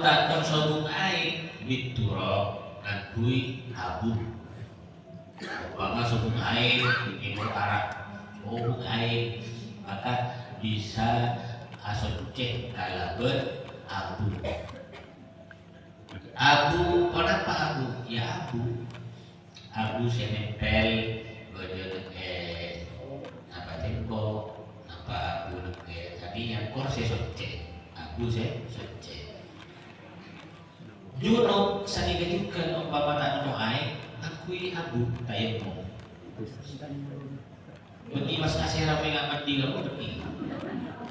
tak sabung air bituro ngakui abu. Umpama sabung air di timur Arab, sabung air maka bisa asocek kalaber abu. Abu, kenapa abu? Ya abu. Abu senempel bagian apa tempo, apa abu tadi yang kor saya socek, abu saya socek. Junub saniga juga umpama tak nemu air, akui abu tayemu. Bagi mas kasih ramai nggak mandi kamu bagi.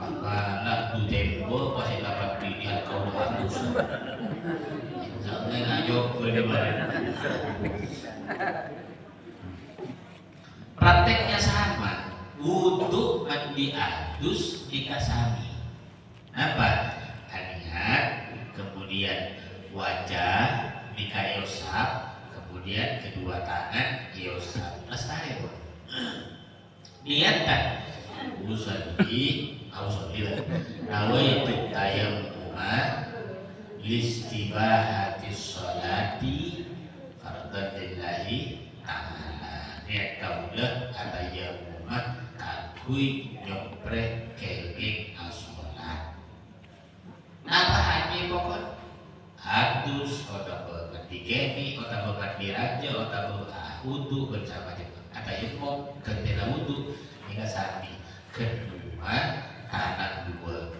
Karena du tempo pasti dapat pilihan kau harus. Jangan ngajak bagaimana. Prakteknya sama. Untuk mandi adus dikasami. Apa? Aniat, kemudian wajah Mika iosap, kemudian kedua tangan iosap. Selesai pun. Niat kan? Usolli, nawaitu tayammuma listibahatis sholati fardhan lillahi ta'ala. Niat kaulah atayammuma takui nyopre kenging asolat. Apa hanya pokok? Hadus, otak berdigeni, otak berdiraja, otak berwudu bersama dengan atayammum kentena wudu hingga sapi. Kedua, kanan dua.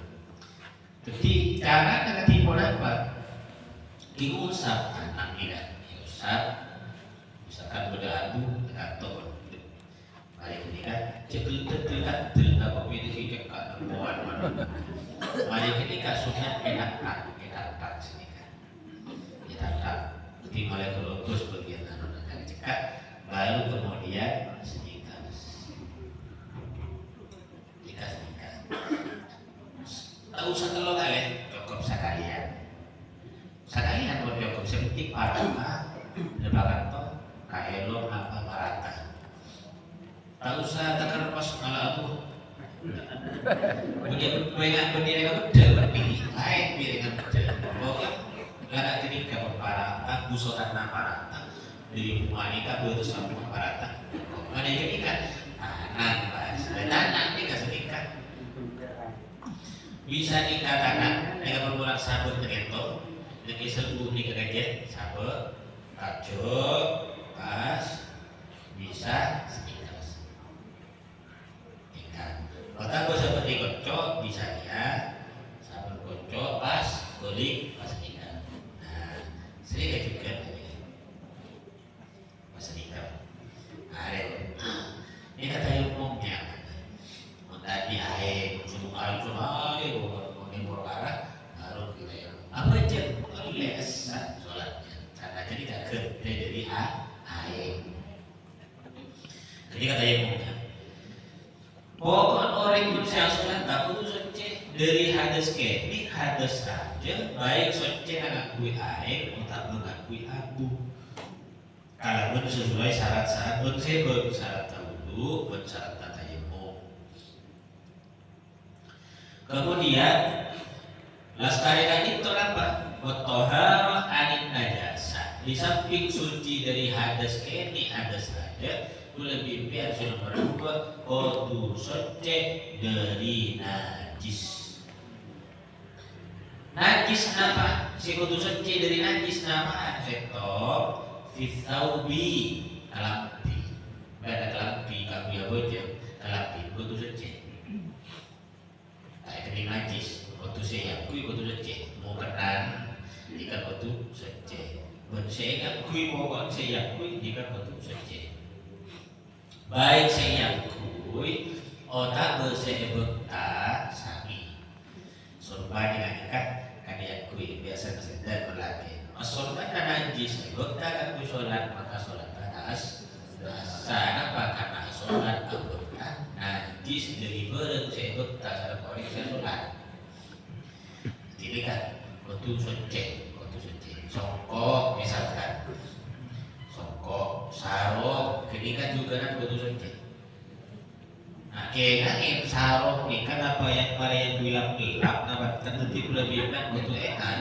Jadi cara dengan timur apa? Diusap kanan tidak, diusap. Misalkan beradu dengan tombol. Mari ketika cekel apa itu kita kan buat mana. Mari ketika sunat enak sini kan. Kita di mulai kelompok bagian anak cekak, baru kemudian tak usah kalau kalian cukup sekalian buat cukup seperti parata lebaran toh kaelo apa parata tak usah takar pas malah aku punya berdiri kamu berdiri lain berdiri kamu pokoknya nggak ketika parata busotan parata di wanita berutus sama parata ada yang ketika anak pas dan dikasih nikah bisa dikatakan dengan menggunakan sabun terento dengan serbu di kegajet sabun kacau pas bisa sedikit tinggal otak gue seperti kocok bisa ya sabun kocok pas kulit pas tinggal. Nah sedikit juga pas tinggal ada ini kata umumnya tadi air subuh air baru kita ya apa aja lesan sholatnya karena jadi tidak gede dari air. Jadi kata yang mulia pokok orang Indonesia sholat tak perlu suci dari hadas ini hadas saja baik suci mengakui air atau mengakui abu kalau pun sesuai syarat-syarat pun saya bersyarat dahulu bersyarat kemudian lestari lagi itu apa? Toharoh anin najasa. Di samping suci dari hadas kini hadas saja, itu lebih biar sudah berdua kodu suci dari najis. Najis apa? Si kodu suci dari najis nama sektor fitaubi kalampi. Ada kalampi kamu ya bocah kalampi kodu suci. Ini najis, waktu saya akui waktu seceh, mau kenan, jika waktu seceh. Waktu saya akui mau saya akui jika waktu seceh. Baik saya akui, otak bersih bekta sami. Sorban dengan ikat, kan diakui biasa kesedar berlaki. Sorban kan najis, bekta kan kui sholat maka sholat atas. Sana apa karena sholat bekta najis dari bereng saya bekta sana kori saya sholat. Jadi kan waktu suci, songkok misalkan, songkok, sarung, ketika juga kan waktu suci. Nah, kayaknya sarung ini kan apa yang para yang gelap-gelap, apa tertentu lebih enak waktu enak.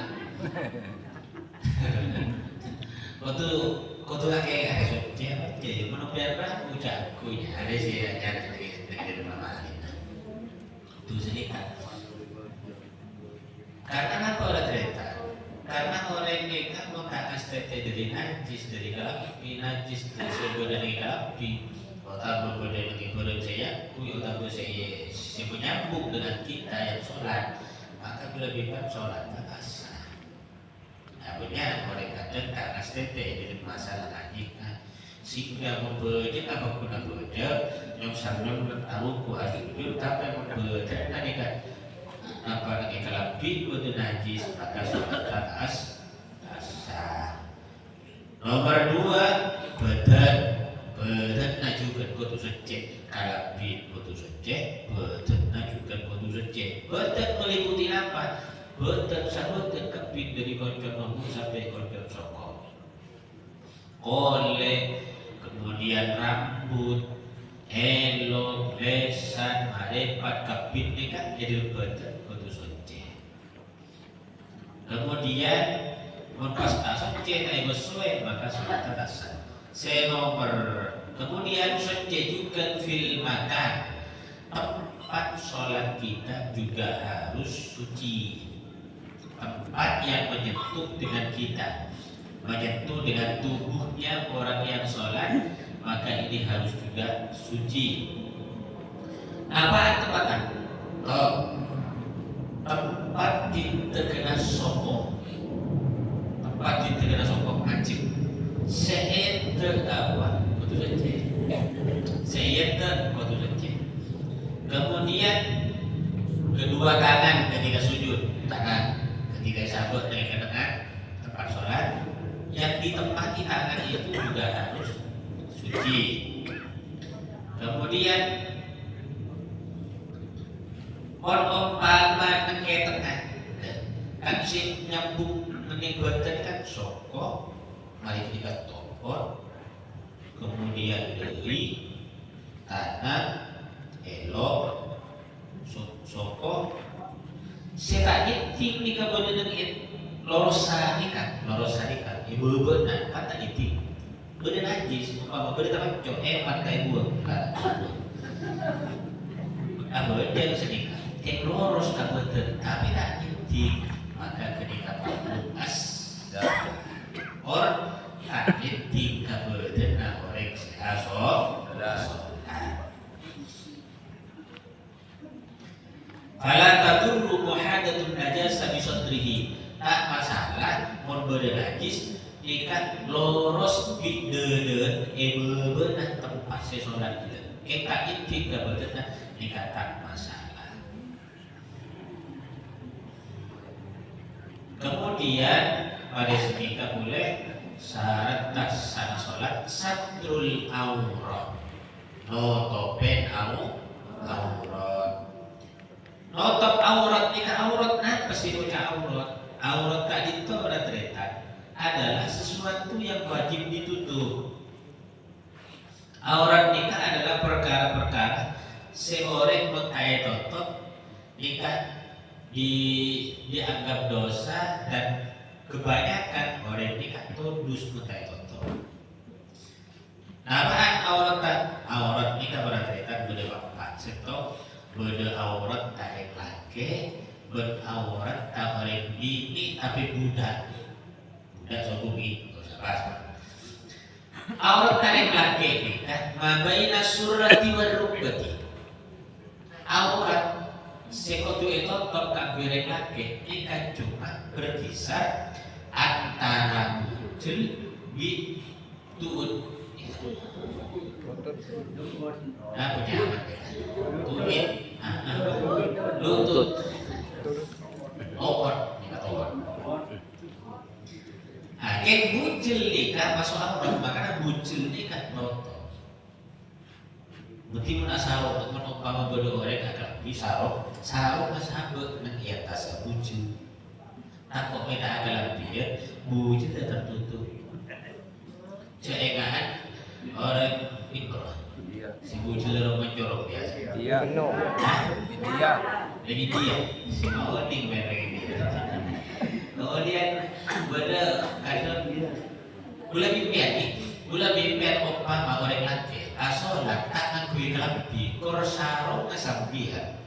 Kudu akeh suci jadi menopera ucapkunya ada sih ada dari mama itu sedikit karena apa orang cerita karena orang ini kan mau tak STT dari najis dari kalapi najis dari sebuah dari kalapi otak berbeda dengan berbeda saya otak saya si menyambung dengan kita yang sholat maka lebih baik sholat asar. Benar oleh kadang karena STT jadi masalah lagi sehingga membaca apapun berbeda yang sambil tahu kuasa itu tapi berbeda tadi kan apa lagi kalau itu najis maka sholat asar. Nomor 2 badan najukan kudu suci kalau kudu suci badan najukan kudu suci badan meliputi apa badan sahabat kepin dari konco nomor sampai konco sokong oleh kemudian rambut elok lesan marepat kepin ini kan jadi badan kudu suci kemudian pas suci tak sesuai maka sudah terasa nomor kemudian suci juga fil makan tempat sholat kita juga harus suci tempat yang menyentuh dengan kita menyentuh dengan tubuhnya orang yang sholat maka ini harus juga suci apa tempatan? Tempat terkena sokong tempat terkena sokong anjing seeder apa? Kudu suci seeder kudu suci kemudian kedua tangan ketika sujud tangan ketika sabut dari kedengar tempat sholat yang ditempati tangan itu juga harus suci kemudian umpama nengke tengah kan si nyambung mening badan kan soko mari kita topor kemudian dari tanah elok soko saya tinggi kemudian loros sarikan ibu benar kata itu benar najis apa benar tapi cok pakai buah apa dia sedikit loros kemudian tapi tak itu maka ketika as or tak itu kemudian orang asok fala tadurru muhadatun najasa bi sadrihi tak masalah mun beuneu najis ikan loros bi deudeun beunah tempat salat kieu kita inti ka beunah dikata masalah kemudian pada sedika boleh syarat sah salat satrul aurat nutupen aurat notop aurat ini aurat nah pasti ucap aurat tadi itu ada cerita adalah sesuatu yang wajib ditutup aurat nikah adalah perkara-perkara seorang mengkait tutup nikah dianggap dosa dan kebanyakan orang nikah tundus mengkait tutup apaan aurat nikah berarti boleh bapak setok beda aurat tarik laki beraurat tarik ini tapi budak sokubi aurat tarik laki ini kan mabaina surati wal rukbati aurat sekotu itu top kabirek laki ini kan cuma berkisar antara muncul bi tuut apa dia tuit lutut towar kan bucil nikah masuk aurat makanya bucil nikah noto berarti mun asaro mun umpama bodo orang agak bisa sarung masabek nang iya tas bucil takut beda agak lebih bucil tertutup ceengaan orang ikut si bucil orang mencorok biasa Iya, no. Lagi dia si mau ning lagi dia Kemudian beda kadang gula bimpian umpama orang laki asolat tak ngakui kelambi korsaro kesambihan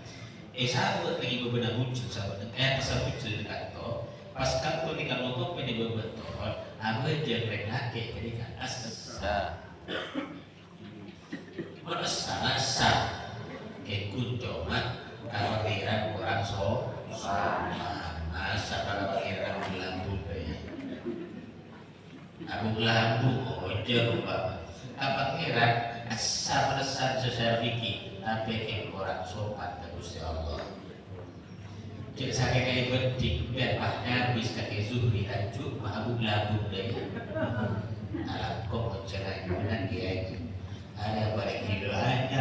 sabut lagi bebenah muncul sabut pasal muncul dekat to pas kanto ni kalongkok ini bebeton aku aja laki jadi kan asa asa ke kunjoma kalau tiran orang so asa kalau tiran bilang budaya aku lambung aja lupa apa kira asal secara fikih tapi ke orang sopan dan Gusti Allah jadi saya kayak penting biar paknya habis kaki zuhri hancur aku lambung deh alam kok jangan gimana dia itu ada balik hidupannya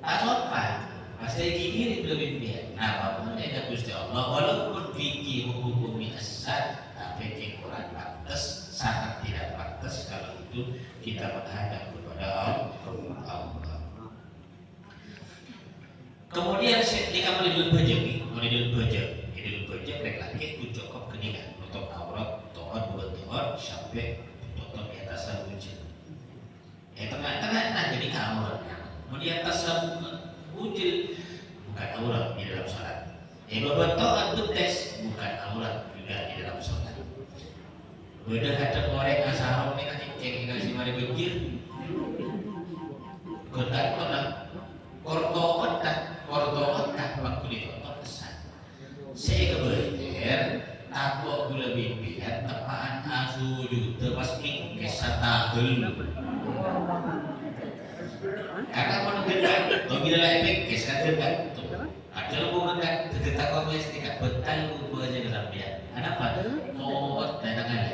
apa sopan pasti gini lebih biar apapun ada Gusti Allah walaupun fikih hukum asal tapi ke orang pantas sangat tidak pantas kalau itu kita menghadap kepada Allah. Kemudian ketika melidul bajak laki cukup keningan nutup aurat tohon buat sampai tutup di atas wujud. Tengah-tengah jadi aurat. Mau di atas wujud bukan aurat di dalam salat. Buat tohon itu tes bukan aurat juga di dalam salat. Beda kata orang asal ni kan cek kasih mari banjir. Kotak korto otak waktu ditonton pesan. Saya kebetulan aku gula bimbian tepaan asu juta pas kisah tahun. Karena kalau kita bila lagi kisah kita tu. Ada bukan kita kau mesti kat betal bukan aja dalam dia. Ada apa? Tot dan tangan.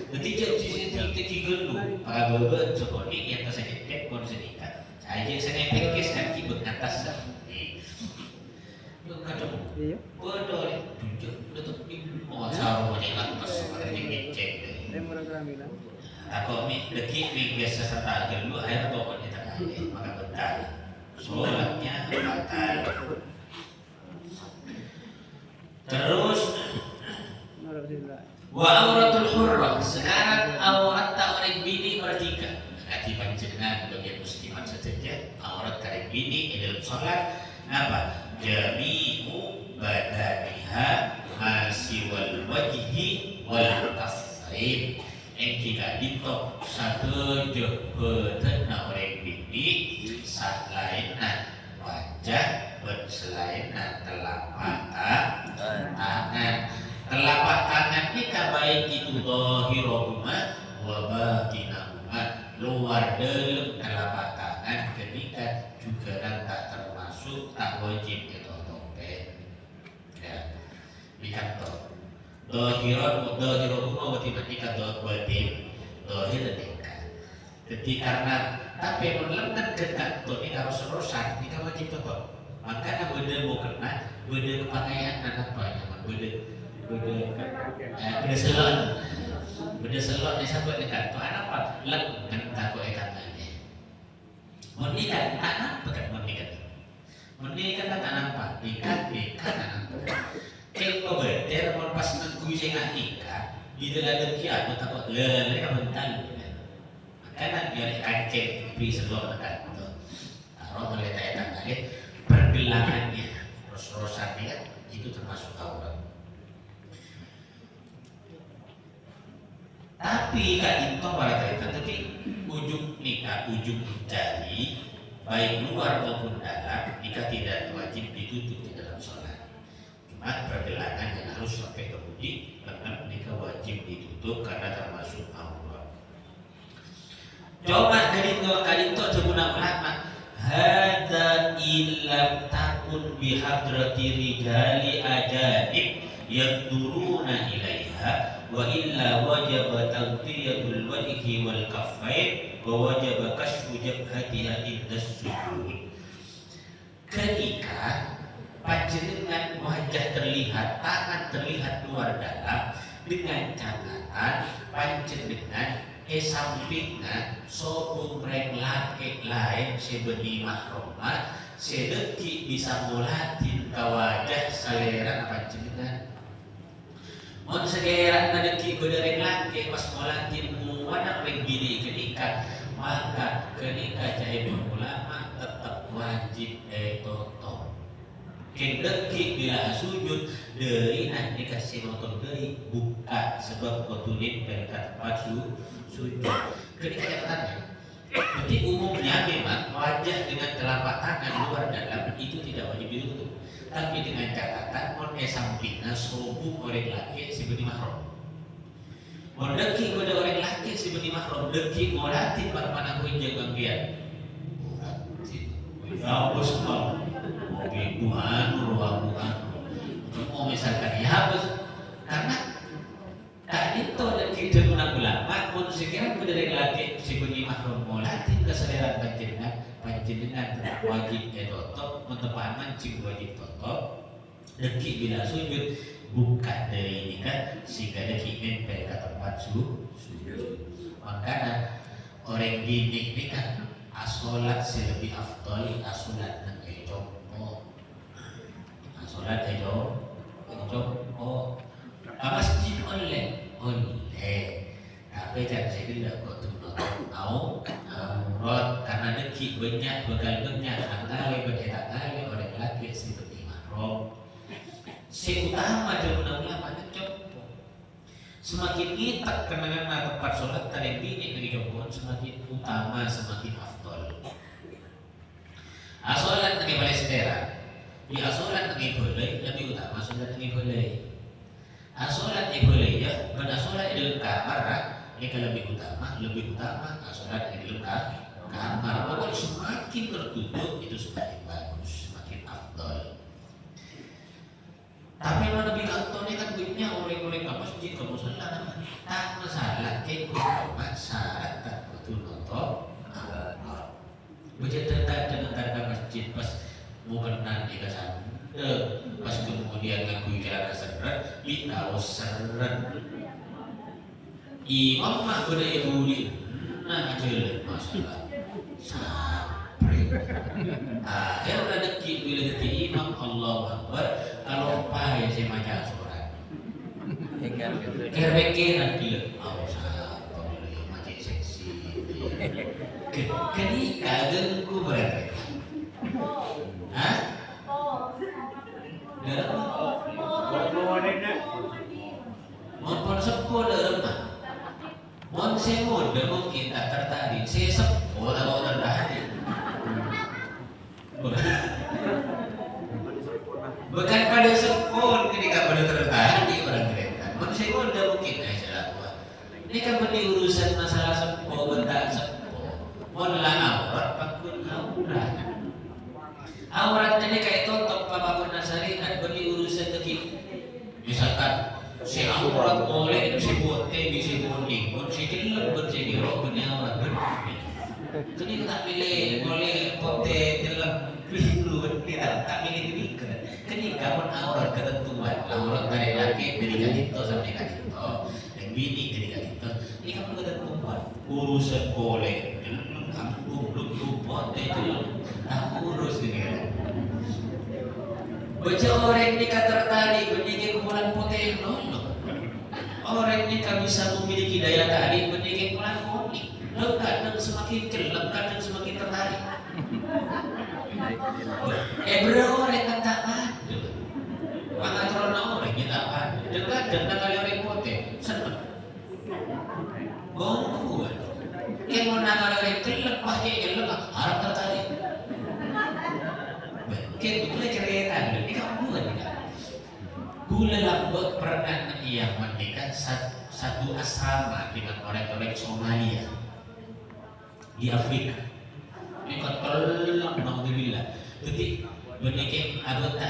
Ketika sisi dulu, para bebe seperti yang tersebut pun sedikit. Aja saya pikir kaki berkatas ni. Kata bodoh tunjuk betul mau sarung ni lantas seperti ngecek. Aku dekik biasa serta dulu air atau kita maka betul. Solatnya batal. Terus wa auratul hurrah sekarang aurat orang bini merdeka hati panjenengan bagi muslimat sejajar aurat karek bini dalam salat apa jami'u badaniha masiwal wajhi wal kasrin yang kita ditok satu jebeten orang bini selain wajah selain telapak tangan telapak tangan kita baik itu zahirahuma wa batinahuma luar dalam telapak tangan ketika juga tak termasuk tak wajib ditutup ya di kantor zahirahuma wa batinahuma batin zahir dekat jadi karena tapi menlekat ke kantor ini harus rusak ini wajib tutup makanya benda mau kena benda kepakaian anak banyak beda selot ni sampai dekat tu apa lek kan takut ikannya menikah tak nampak kan menikah tak nampak ikan kalau beter mau pas nangkui saya ikan di dalam dia aku takut mereka bental karena dia kancing beri selot dekat tu kalau melihat ikannya pergelangannya ros-rosannya itu termasuk aurat. Tapi kak itu pada kaitan tapi ujung jari baik luar maupun dalam jika tidak wajib ditutup di dalam sholat. Cuma pergelangan yang harus sampai ke budi karena jika wajib ditutup karena termasuk aurat. Coba dari itu sebenarnya ulama hadza illam takun bihadrati rijali ajanib yaduruna ilaiha wa illa wajaba taghtiyyatul wajhi wal kaffain wa wajaba kashfu jabhatiha inda sujud. Ketika panjenengan wajah terlihat, tangan terlihat luar dalam dengan catatan panjenengan sampingan sobumreng laki lain sebeni mahromat sedeki bisa mulatin ke wajah saleran panjenengan Mon segera nadeki bedering laki pas molatin muwana ring bini kenika, maka kenika cahaya ulama tetap wajib toto. Kendeki bila sujud dari nanti kasih nonton dari buka sebab kotunin berkat sujud. Ketika catatannya, jadi umumnya memang wajah dengan telapak tangan luar dalam itu tidak wajib ditutup. Tapi dengan catatan mon sampingnya sobung orang laki seperti mahram. Mon deki kepada orang laki seperti mahram, deki molatin pada mana kau jaga biar. Ya bos mau bibuan ruangan. Mau misalkan ya bos karena tadi itu deki dengan ulama mon sekiranya kepada orang laki seperti mahram molatin kesadaran panjenengan wajib toto mentepanan cing wajib toto deki bila sujud buka dari ini kan sehingga deki nempel ke tempat sujud. Makanya orang didik ini kan asolat selebih afdol asolat nang ejomo asolat ejomo masjid oleh tapi jangan saya tidak kok tahu aurat karena deki banyak begal-begal angkali bercetak kali orang laki seperti mahram. Si utama dalam ulama coba semakin itak kenangan tempat sholat tadi bini dari coba semakin utama semakin afdol. Asolat nanti boleh sedera, di asolat nanti boleh lebih utama asolat nanti boleh. Asolat nanti boleh ya, benasolat di kamar ini kan lebih utama asolat di dalam kamar. Pokoknya semakin tertutup itu semakin bagus, semakin afdol. Tapi yang lebih kantornya kan duitnya orang-orang ke masjid ke musola tak masalah kayak cuma syarat tak betul nonton. Begitu dengan ke masjid pas mau kenal di kesan, pas kemudian ngakui jalan seret, ditaruh seret. Imam mah beda ibuli, nah jelek masalah. Sapri. Akhir rezeki bila rezeki imam Allahu Akbar kalau payah saya baca surat. Kerekiran gila. Oh sapri macam seksi. Kenika gengku berarti. Hah? Dalam. Mohon sepuh dalam. Mohon semudah mungkin tak tertarik. Saya sepuh tak mau tertarik. Bukan pada sepuh ketika pada tertarik orang kereta. Mohon semudah mungkin saya lakukan. Ini kan beri urusan masalah sepuh bentak sepuh. Mohonlah aurat pakun aurat. Aurat ini kayak tutup apapun syariat beri urusan begini. Misalkan si aurat boleh itu si buat si kuning, si jelek si dirok punya aurat berbeda. Kini tak pilih boleh pote jelek biru tidak tak pilih demikian. Kini kamu aurat ketentuan aurat dari laki dari gadito sampai gadito dan bini dari gadito. Ini kamu ketentuan urusan boleh belum pote jelek tak urus dengan. Baca orang ini tertarik berdiri kumpulan pote nolong. Orang ini kan bisa memiliki daya tarik berdiri kumpulan kuning. Kadang semakin gelap, kadang semakin tertarik. Berapa orang kan tak ada. Pengaturan orang yang tak ada. Dan kadang kali orang pote senang. Gongguan. Yang mau nakal orang gelap pasti gelap harap tertarik. Mungkin boleh cerita ini kamu buat tidak? Gula lambut pernah yang menikah satu asrama dengan orang-orang Somalia di Afrika. Ini kotor alhamdulillah. Jadi menikah anggota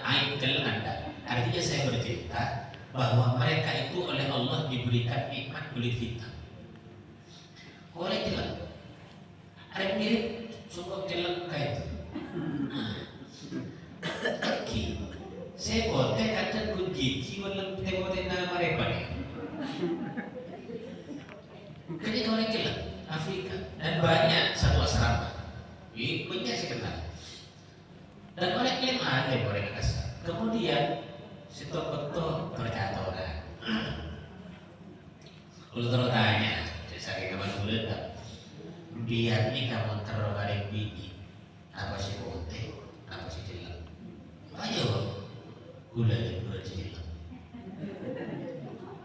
aib dalam anda. Artinya saya bercerita bahwa mereka itu oleh Allah diberikan nikmat kulit hitam. Oleh jelas, ada yang mirip sungguh jelas kayak itu. Saya bote kadang kunci walau temote na mereka ni. Ketika orang gila Afrika dan banyak satu asrama, banyak saya kenal. Dan orang yang ada orang kasar. Kemudian setok betul percaturan. Kalau terus tanya, saya kapan bulan tak? Biar ni kamu terus balik bini, apa sih konten, apa sih jelas? Ayo, gula ni gula jelas.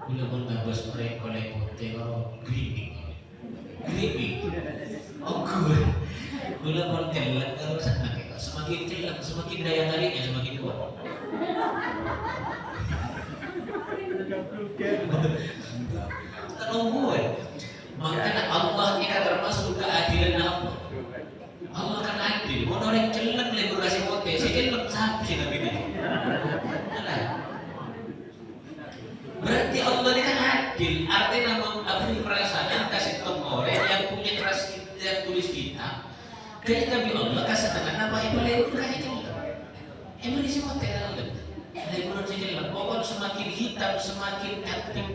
Gula pun nggak bos mereka oleh konten kalau gripping, oh gula pun jelas kalau semakin jelas, semakin daya tariknya semakin kuat. Nunggu makanya Allah ini kan termasuk keadilan Allah. Allah kan adil. Mau orang celeng lebih kasih pote, si celeng sapi sih nabi ini. Berarti Allah ini kan adil. Artinya memberi perasaan kasih orang yang punya keras yang tulis kita. Jadi kami Allah kasih tangan apa yang boleh kasih celeng. Emang di sini pote Allah. Dari menurut si celeng, pokok semakin hitam semakin aktif.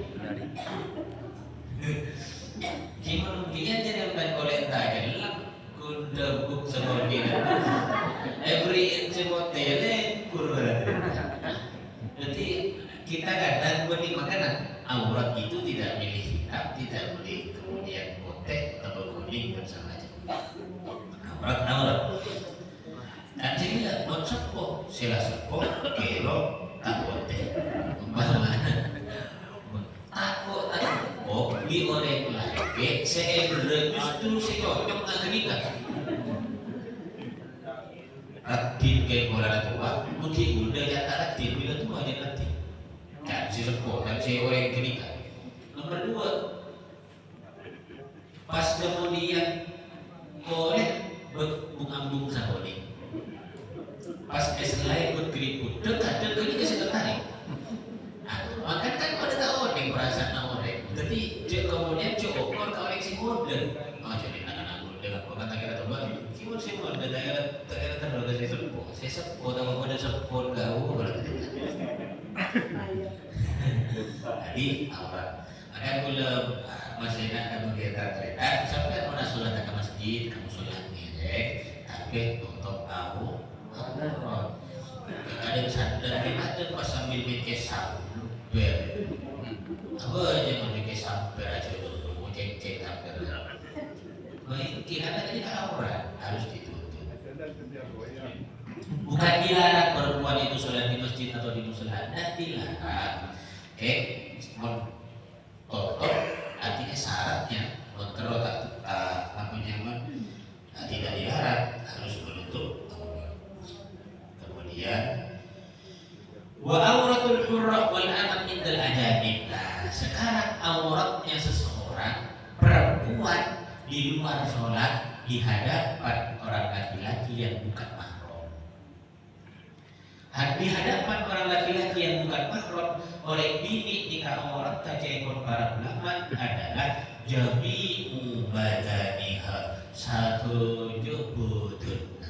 Gimana dia jadi bukan kolektor jelas kuda buk seperti itu every inch kurang. Jadi kita kadang benih makanan aurat itu tidak milih hitam, tidak boleh kemudian potek atau kuning bersama aja. Aurat. Dan jadi mau sepo, sila sepo, kero tak potek. Takut di orang lagi saya justru saya cocok dengan nikah. Ratin kayak orang tua, mungkin udah ya ratin bila tua aja nanti. Kan si sepuh dan si orang nikah. Nomor dua, pas kemudian boleh berbunga-bunga saboni. Pas selain berkeriput, dekat ini kasih tertarik. Maka kan ada tahu orang perasaan orang. Jadi dia kemudian coba koleksi model. Oh jadi anak-anak model aku kata kira coba. Cuma si model daerah terlalu dari sepuh. Saya sepuh tahu pada sepuh gaul berarti. Jadi apa? Akan pula masih nak kegiatan kereta sampai mana sholat ke masjid kamu sholat mirek tapi untuk tahu ada sadar di ada pas sambil bikin sampai apa aja mau bikin sampai aja dulu mau cek sampai baik kira tadi aurat harus ditutup bukan dilarang perempuan itu sholat di masjid atau di musola dilarang totok artinya syaratnya kontrol apa nyaman tidak dilarang harus menutup kemudian wa auratul hurra wal amat indal ajanib. Nah, sekarang auratnya seseorang perempuan di luar sholat di hadapan orang laki-laki yang bukan mahram. Di hadapan orang laki-laki yang bukan mahram oleh bini nikah aurat tajekon para ulama adalah jami'u badaniha satu jubudun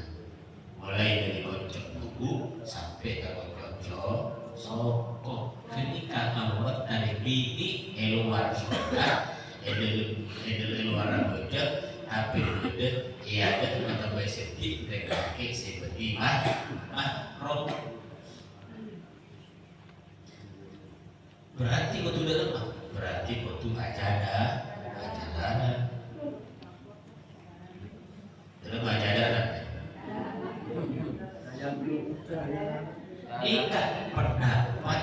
mulai dari kocok tubuh sampai ke kocok soko ketika aurat dari bini luar sholat luar wajah tapi udah iya ada teman-teman bersih mereka seperti mahram. Berarti betul lemah, berarti betul ajaran dalam ajaran ikat pendapat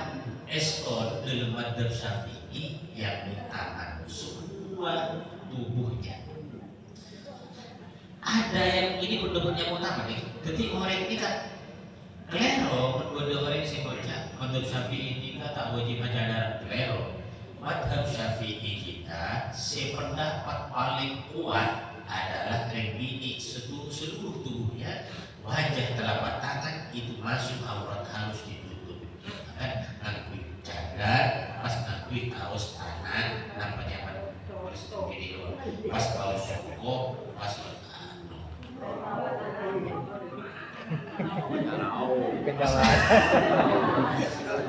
esol dalam madzhab Syafi'i yang mengatakan semua tubuhnya. Ada yang ini benar-benar utama nih. Ketika orang ini kan klero menurut orang yang sebutnya madzhab Syafi'i ini tak wajib ajaran klero. Madzhab Syafi'i kita sependapat paling kuat adalah bini seluruh tubuhnya wajah telapak tangan itu masuk aurat harus ditutup. Kan ngakui cadar, pas ngakui kaos tangan, namanya harus begini loh. Pas kaos soko, pas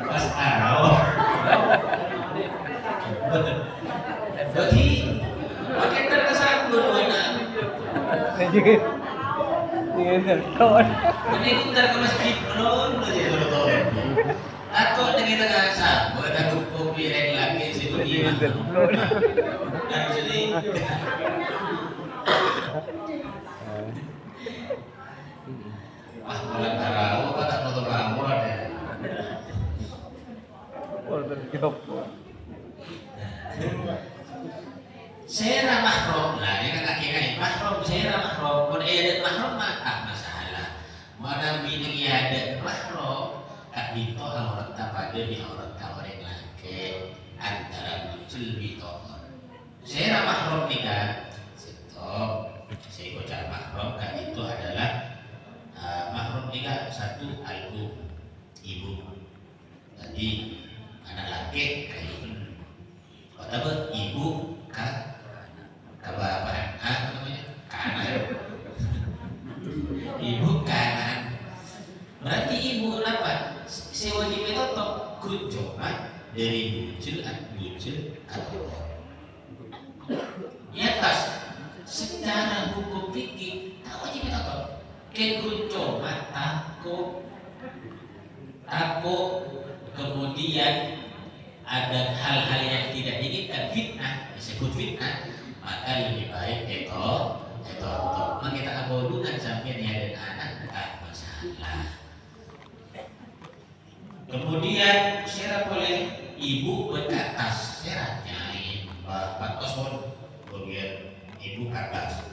pas arau. Jadi pakai terkesan dua-duanya. Ini kita ke masjid belum aja tahun. Takut dengan rasa, buat aku kopi yang lagi situ dia Intel. Dan jadi bulan tarawih apa tak foto kamu ada. Saya mahram lah, ini kan kaki mahram, saya mahram. Kalau ada mahram maka masalah. Mana bini ada mahram, tak bito aurat tak pada di aurat orang laki antara muncul bito. Saya mahram ni kan, stop. Saya ucap mahram kan itu adalah mahram ni kan satu ibu. Jadi anak laki kayu apa ibu kan apa namanya kanan ibu kanan berarti ibu apa sewajib itu top kunjungan dari bucil atau di atas secara hukum fikih tak wajib itu top kunjungan takut kemudian ada hal-hal yang tidak diinginkan fitnah disebut fitnah maka lebih baik itu maka kita abaikan sampai dia dan anak tak masalah. Kemudian syarat boleh ibu berkatas syaratnya bapak kosmon kemudian ibu katas.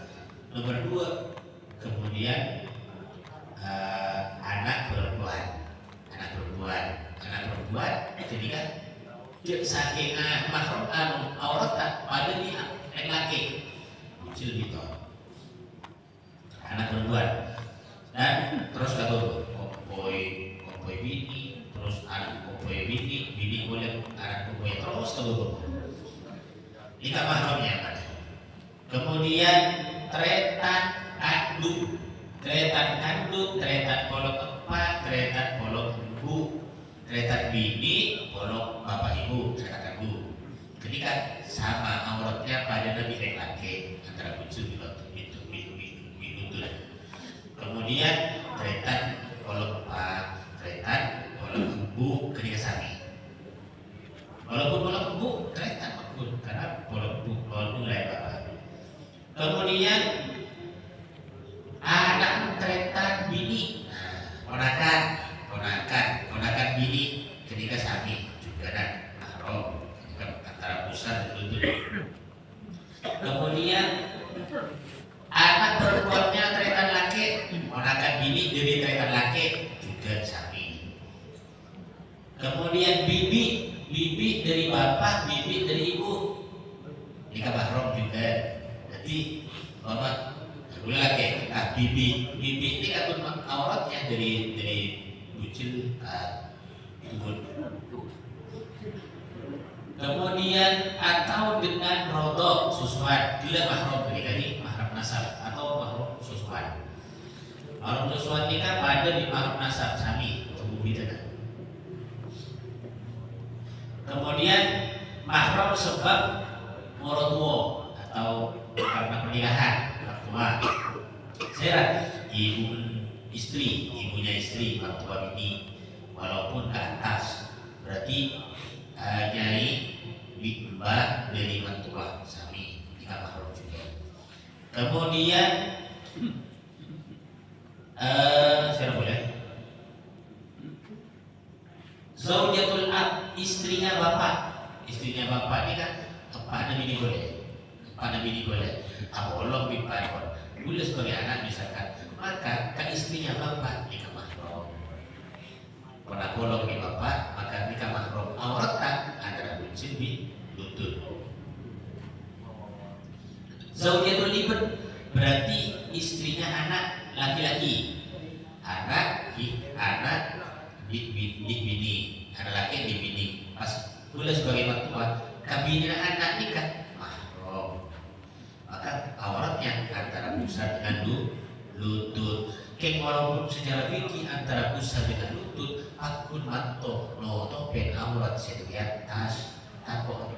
Nomor 2 kemudian anak perempuan jadi kan saking mahram aurat pada dia laki kecil gitu anak perempuan dan terus kata kompoi bini terus anak kompoi bini boleh anak kompoi terus kata nikah mahramnya kan kemudian tretan kandung tretan polok epak tretan polok ibu tretan bini polok bapak ibu tretan kandung ketika sama auratnya pada nabi laki antara bucu itu kemudian tretan polok epak tretan polok ibu ketika sami walaupun polok ibu tretan makun karena polok ibu lain bapak kemudian anak tretan bini ponakan bini ketika sami juga dan mahram antara pusat dan lutut. Kemudian anak perempuannya tretan laki ponakan bini dari tretan laki juga sami. Kemudian bibi dari bapak bibi dari ibu nikah mahram juga. Jadi bapak boleh laki bibi ini kan auratnya dari bucil tubun. Kemudian atau dengan rodok susuan bila mahram ini mahram nasab atau mahram susuan. Mahram susuan ini kan pada di mahram nasab sami tubuh bidana. Kemudian mahram sebab morotuo atau karena pernikahan mertua. Saya ibunya istri mertua bini walaupun ke atas berarti nyai mbak dari mertua sami nikah mahram juga. Kemudian saya boleh zaujatul ab istrinya bapak ini kan apa bini boleh abolong bipakon boleh sebagai anak misalkan maka ke istrinya bapak nikah mahram pernah bolong di bapak maka nikah mahram auratan antara buncin di lutut. Zaujatul ibn berarti istrinya anak laki-laki anak bini anak laki di bini pas boleh sebagai mertua kabini anak nikah mahram maka auratnya antara pusat dengan lutut. Walaupun secara fikih antara pusat dengan lutut akun manto no topen aurat di atas tapok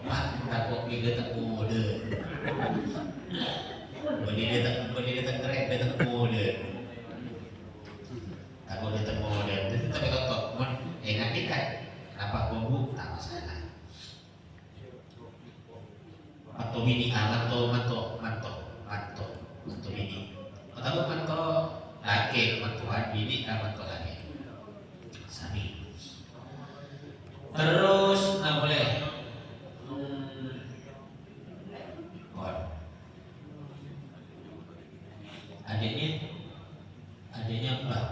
piga mode berdiri keren datang mode takut datang mode tapi kalau nanti kan kenapa kubu tak masalah. manto bini manto bini atau manto laki mantuan bini manto laki sami. Terus nggak boleh adanya mbak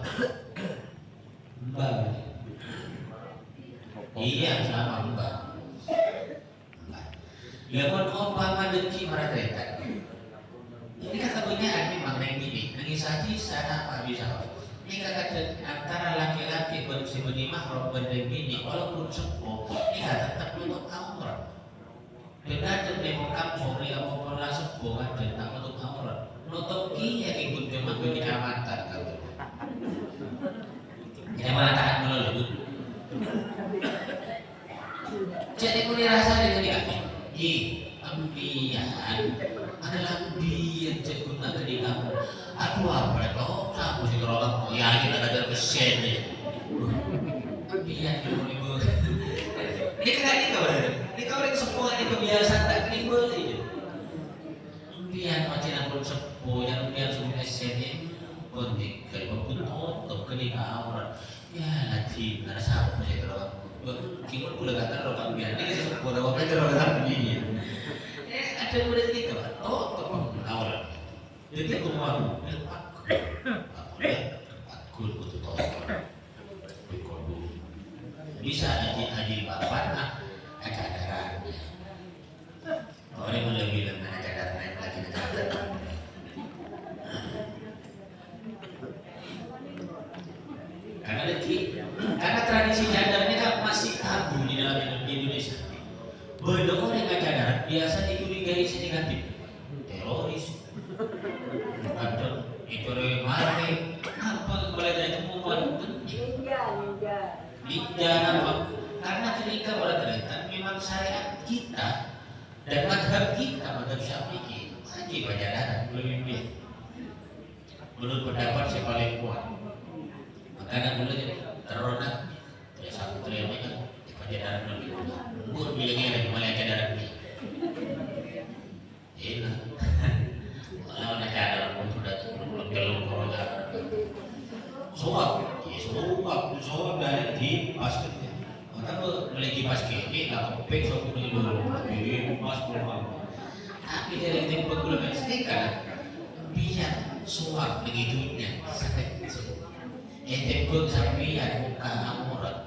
iya sama mbak lamun umpama dengki marakreta ini kata bunyian memang yang gini nangis saja sana apa bisa ini kata antara laki-laki bersih mahram dan bini walaupun sepuh ini tetap nutup aurat beda dengan kampung ini maupun lah sepuh kan tentang nutup aurat nutup iya ikut cuma bini amatan kalau jadi mana tahan dulu jadi kuni rasa dengan dia ambian adalah ambian cekuna tadi kamu aduh apa itu kamu sih kalau kamu ya kita ada kesen ya ambian ibu ini kan ini kau ini semua ini kebiasaan tak timbul ini ambian macam pun sepuh yang ambian semua kesen ini penting kalau pun tutup kenika aurat ya nanti ngerasa apa sih kalau kita pula kata orang biar ini sebuah orang itu orang begini. Ada murid kita, tepat awal. Jadi aku mau aku butuh tahu. Bisa aji bapak cadaran. Orang mulai bilang mana cadaran lagi cadaran. Karena tradisi cadarnya kan masih tabu di dalam Indonesia. Benda orang yang cadar biasa dicurigai negatif, teroris, atau itu remare, apa mulai dari pembunuhan ninja apa? Karena ketika berkaitan memang syariat kita dan madhab kita, madhab Syafi'i wajib cadaran lebih baik. Menurut pendapat saya paling kuat. Makanya boleh teronak ya satu triannya kan cadaran lebih kuat bilangnya ada mulai cadaran ini enak kalau ada cadaran pun sudah belum corona suap dari di pasketnya orang boleh di pasket ini nggak kepek suatu dulu pas pulang tapi dari tempat bulan sedikit biar suap begitunya sakit tempat sampai muka amurat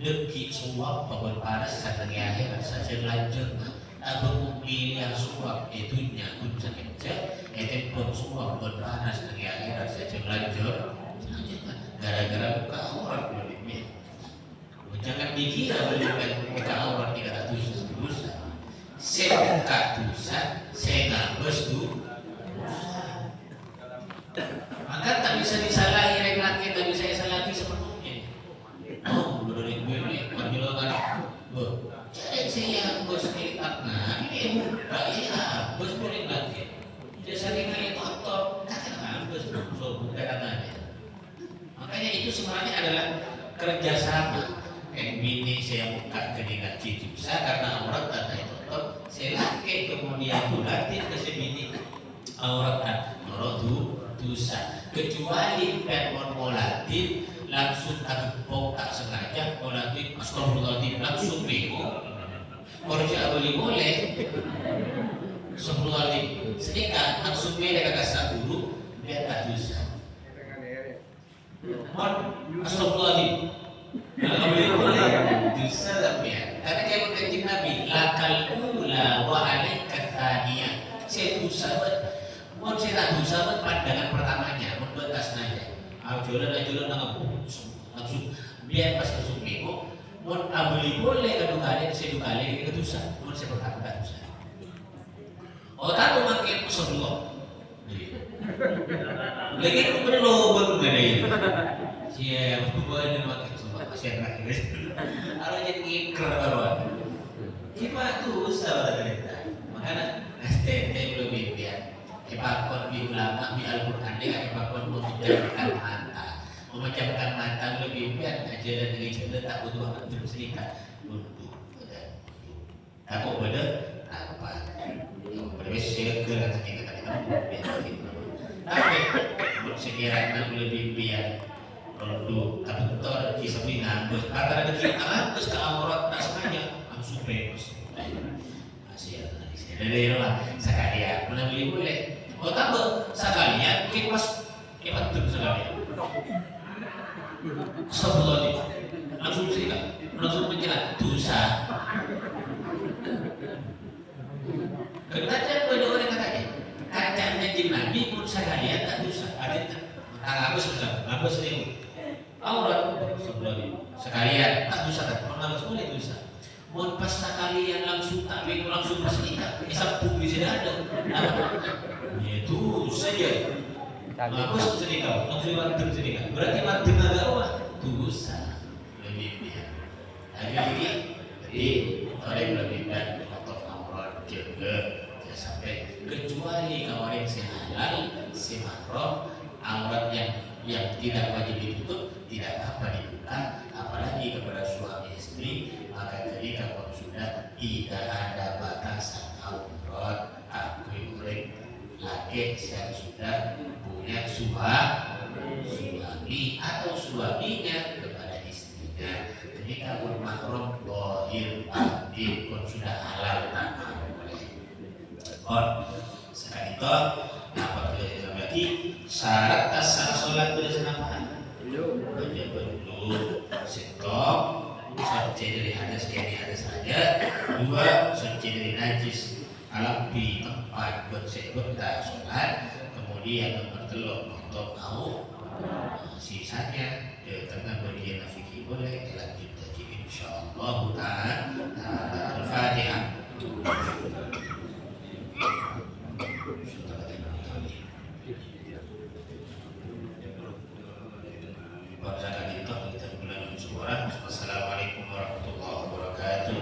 deki suap pabon panas satang akhir saja lanjut abang memilih yang suap itunya kunci kerja tempat suap pabon panas satang akhir saja lanjut gara-gara muka amurat lebih jangan dikira belikan muka amurat dikata dosa saya muka dosa saya ngabes maka tak bisa disalahi laki tak bisa disalahi sepenuhnya. Oh, menurut gue ini menjelaskan, jadi saya bos kita, nah ini bukan ya bos boleh lagi. Jadi kali kotor, tak bos bukan namanya. Makanya itu sebenarnya adalah kerjasama. Bini saya buka keningat cicusa karena aurat kata itu kotor. Saya laki kemudian bulatin ke sebini aurat dosa kecuali permon molatin langsung agpok tak sengaja molatin astagfirullahaladzim langsung bingung orang siapa boleh astagfirullahaladzim sedikit langsung beda kakak dulu biar tak dosa astagfirullahaladzim boleh dosa tapi ya karena dia berkanjing Nabi lakal ula wa alaika thaniyah saya dosa mau saya dosa pandangan pertamanya membatas saja ajulan langsung biar pas langsung bingung mau abli boleh kedua kali saya dua kali ke dosa mau saya pertama dosa tahu makin Rasulullah lagi perlu baru ada ini siapa bukan makin Rasulullah masih ada harus jadi ikrar baru kita dosa pada makanya STT belum biar Ipakon di ulama di Al-Quran dia ipakon memecahkan mata lebih biar ajaran dari kita tak butuh amat terus sedikit untuk takut pada apa Tapi sekiranya lebih biar produk kantor kisah bina kata kita terus ke aurat tak sengaja langsung bebas. Asyik dari rumah sekalian mana boleh. Oh tahu sekalian kita pas kita tuh sekalian. Astagfirullahaladzim langsung cerita langsung menjelat dosa. Kemudian ada orang katanya kacanya jin nabi pun sekalian tak dosa. Ada apa sering aurat sekalian tak dosa tak pernah boleh dosa. Mau pas sekalian langsung tak bingung langsung pas kita sabtu di sini ada. Itu saja. Bagus cerita, langsung mantul cerita. Berarti mantul agak rumah dosa lebih dia. Jadi orang lebih dan otot aurat jaga sampai kecuali kalau yang sehalal si mahram aurat yang tidak wajib ditutup tidak apa dibuka apalagi kepada suami istri maka ketika kalau sudah tidak ada batasan aurat akui urip laki yang sudah punya suami atau suaminya kepada istrinya ketika bermahram bohir abdi pun sudah halal tak boleh. Sekali itu apa boleh lagi syarat tasar sholat berdasarkan apa? Baca dulu stop suci dari hadas kini hadas saja dua suci dari najis alam di tempat bersebutlah sholat kemudian nomor telur untuk mau sisanya dengan bagian fikih boleh lanjut lagi insyaallah ta'ala al-fatihah. Wassalamualaikum warahmatullahi wabarakatuh.